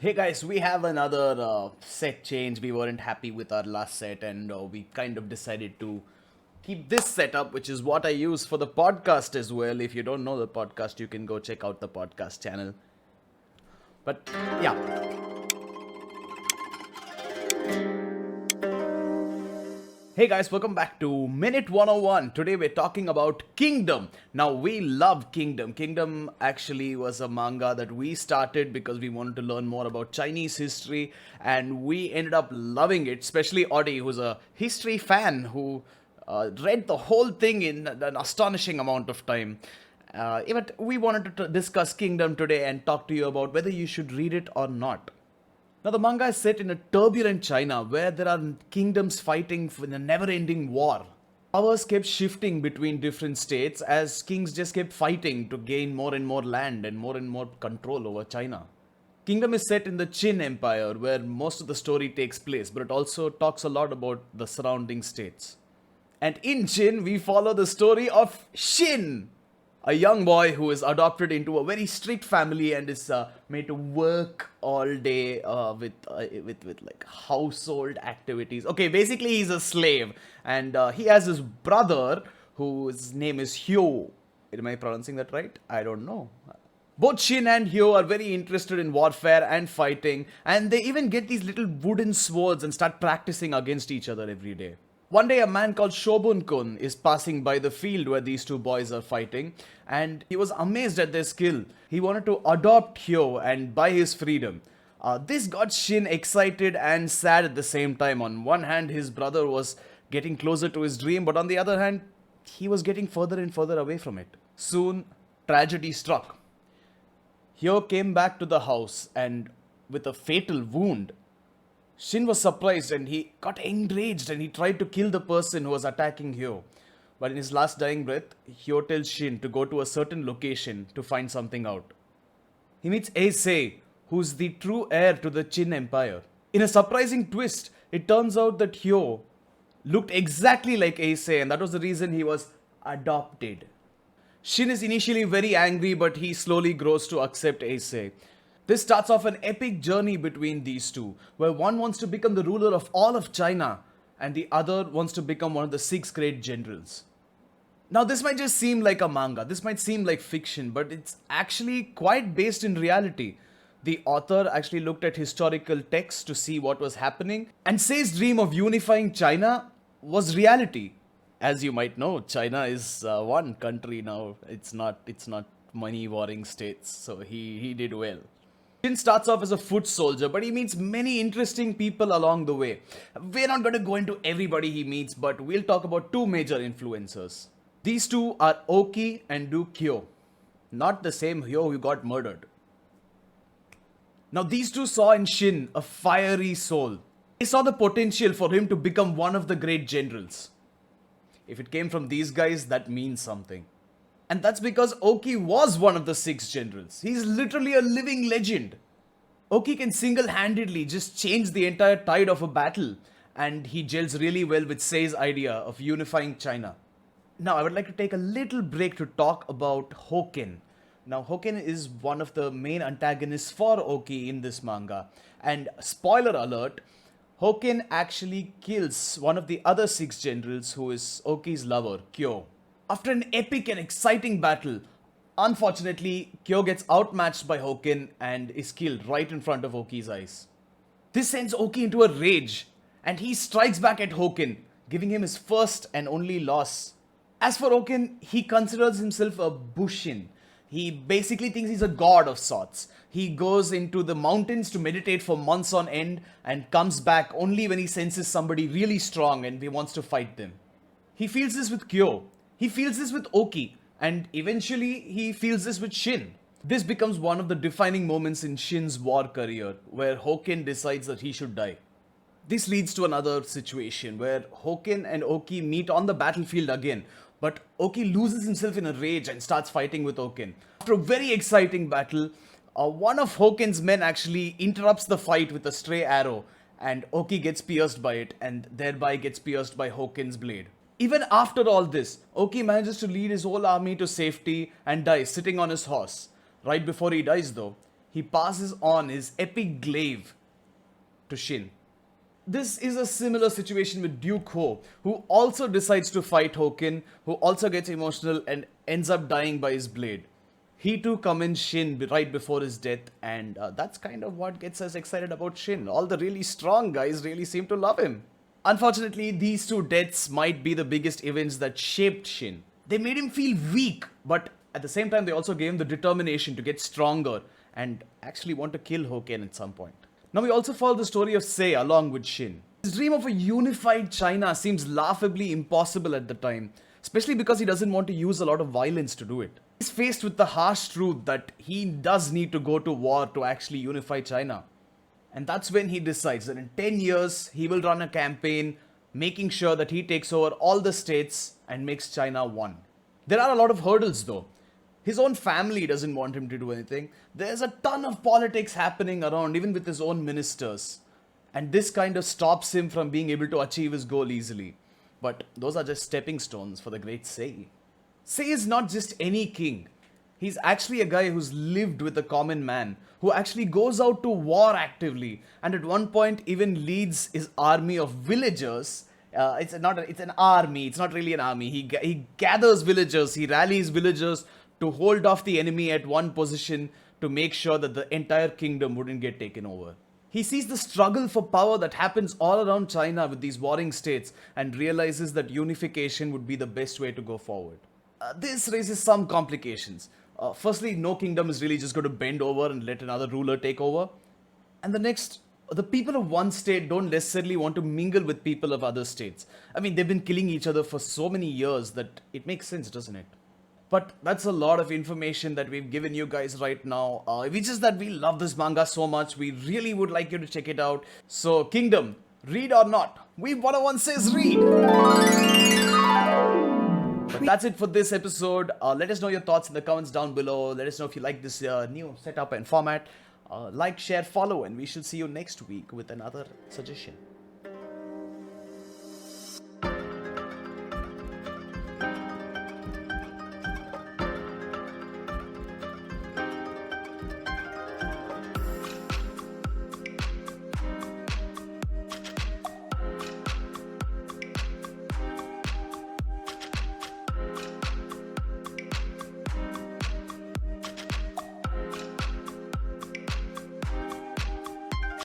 Hey guys, we have another set change. We weren't happy with our last set and we kind of decided to keep this setup, which is what I use for the podcast as well. If you don't know the podcast, you can go check out the podcast channel. But yeah, hey guys, welcome back to Minute 101. Today we're talking about Kingdom. Now, we love Kingdom. Kingdom actually was a manga that we started because we wanted to learn more about Chinese history, and we ended up loving it, especially Audie, who's a history fan who read the whole thing in an astonishing amount of time. But we wanted to discuss Kingdom today and talk to you about whether you should read it or not. Now, the manga is set in a turbulent China where there are kingdoms fighting in a never ending war. Powers kept shifting between different states as kings just kept fighting to gain more and more land and more control over China. Kingdom is set in the Qin Empire where most of the story takes place, but it also talks a lot about the surrounding states. And in Qin, we follow the story of Shin, a young boy who is adopted into a very strict family and is made to work all day with like household activities. Okay, basically he's a slave, and he has his brother whose name is Hyo. Am I pronouncing that right? I don't know. Both Shin and Hyo are very interested in warfare and fighting, and they even get these little wooden swords and start practicing against each other every day. One day, a man called Shobun-kun is passing by the field where these two boys are fighting, and he was amazed at their skill. He wanted to adopt Hyo and buy his freedom. This got Shin excited and sad at the same time. On one hand, his brother was getting closer to his dream, but on the other hand, he was getting further and further away from it. Soon, tragedy struck. Hyo came back to the house and with a fatal wound. Shin was surprised and he got enraged and he tried to kill the person who was attacking Hyo. But in his last dying breath, Hyo tells Shin to go to a certain location to find something out. He meets Ei Sei, who's the true heir to the Qin Empire. In a surprising twist, it turns out that Hyo looked exactly like Ei Sei, and that was the reason he was adopted. Shin is initially very angry, but he slowly grows to accept Ei Sei. This starts off an epic journey between these two, where one wants to become the ruler of all of China, and the other wants to become one of the six great generals. Now, this might just seem like a manga, this might seem like fiction, but it's actually quite based in reality. The author actually looked at historical texts to see what was happening, and Sei's dream of unifying China was reality. As you might know, China is one country now. It's not money warring states, so he did well. Shin starts off as a foot soldier, but he meets many interesting people along the way. We're not going to go into everybody he meets, but we'll talk about two major influencers. These two are Oki and Duke Hyo, not the same Hyo who got murdered. Now, these two saw in Shin a fiery soul. They saw the potential for him to become one of the great generals. If it came from these guys, that means something. And that's because Oki was one of the six generals. He's literally a living legend. Oki can single-handedly just change the entire tide of a battle, and he gels really well with Sei's idea of unifying China. Now, I would like to take a little break to talk about Hoken. Now, Hoken is one of the main antagonists for Oki in this manga. And spoiler alert, Hoken actually kills one of the other six generals who is Oki's lover, Kyo. After an epic and exciting battle, unfortunately, Kyo gets outmatched by Hoken and is killed right in front of Oki's eyes. This sends Oki into a rage, and he strikes back at Hoken, giving him his first and only loss. As for Hoken, he considers himself a Bushin. He basically thinks he's a god of sorts. He goes into the mountains to meditate for months on end and comes back only when he senses somebody really strong and he wants to fight them. He feels this with Kyo. He feels this with Oki, and eventually he feels this with Shin. This becomes one of the defining moments in Shin's war career, where Hoken decides that he should die. This leads to another situation where Hoken and Oki meet on the battlefield again, but Oki loses himself in a rage and starts fighting with Hoken. After a very exciting battle, one of Hoken's men actually interrupts the fight with a stray arrow, and Oki gets pierced by it, and thereby gets pierced by Hoken's blade. Even after all this, Oki manages to lead his whole army to safety and dies sitting on his horse. Right before he dies though, he passes on his epic glaive to Shin. This is a similar situation with Duke Ho, who also decides to fight Hokin, who also gets emotional and ends up dying by his blade. He too commends Shin right before his death, and that's kind of what gets us excited about Shin. All the really strong guys really seem to love him. Unfortunately, these two deaths might be the biggest events that shaped Shin. They made him feel weak, but at the same time, they also gave him the determination to get stronger and actually want to kill Hokin at some point. Now we also follow the story of Sei along with Shin. His dream of a unified China seems laughably impossible at the time, especially because he doesn't want to use a lot of violence to do it. He's faced with the harsh truth that he does need to go to war to actually unify China. And that's when he decides that in 10 years, he will run a campaign making sure that he takes over all the states and makes China one. There are a lot of hurdles though. His own family doesn't want him to do anything. There's a ton of politics happening around, even with his own ministers. And this kind of stops him from being able to achieve his goal easily. But those are just stepping stones for the great Sei. Sei is not just any king. He's actually a guy who's lived with a common man, who actually goes out to war actively, and at one point even leads his army of villagers. It's an army. It's not really an army. He gathers villagers. He rallies villagers to hold off the enemy at one position to make sure that the entire kingdom wouldn't get taken over. He sees the struggle for power that happens all around China with these warring states and realizes that unification would be the best way to go forward. This raises some complications. Firstly, no kingdom is really just going to bend over and let another ruler take over. And the next, the people of one state don't necessarily want to mingle with people of other states. I mean, they've been killing each other for so many years that it makes sense, doesn't it? But that's a lot of information that we've given you guys right now. It's just that we love this manga so much. We really would like you to check it out. So, Kingdom, read or not? Weeb 101 says read. But that's it for this episode. Let us know your thoughts in the comments down below. Let us know if you like this new setup and format. Like, share, follow, and we shall see you next week with another suggestion.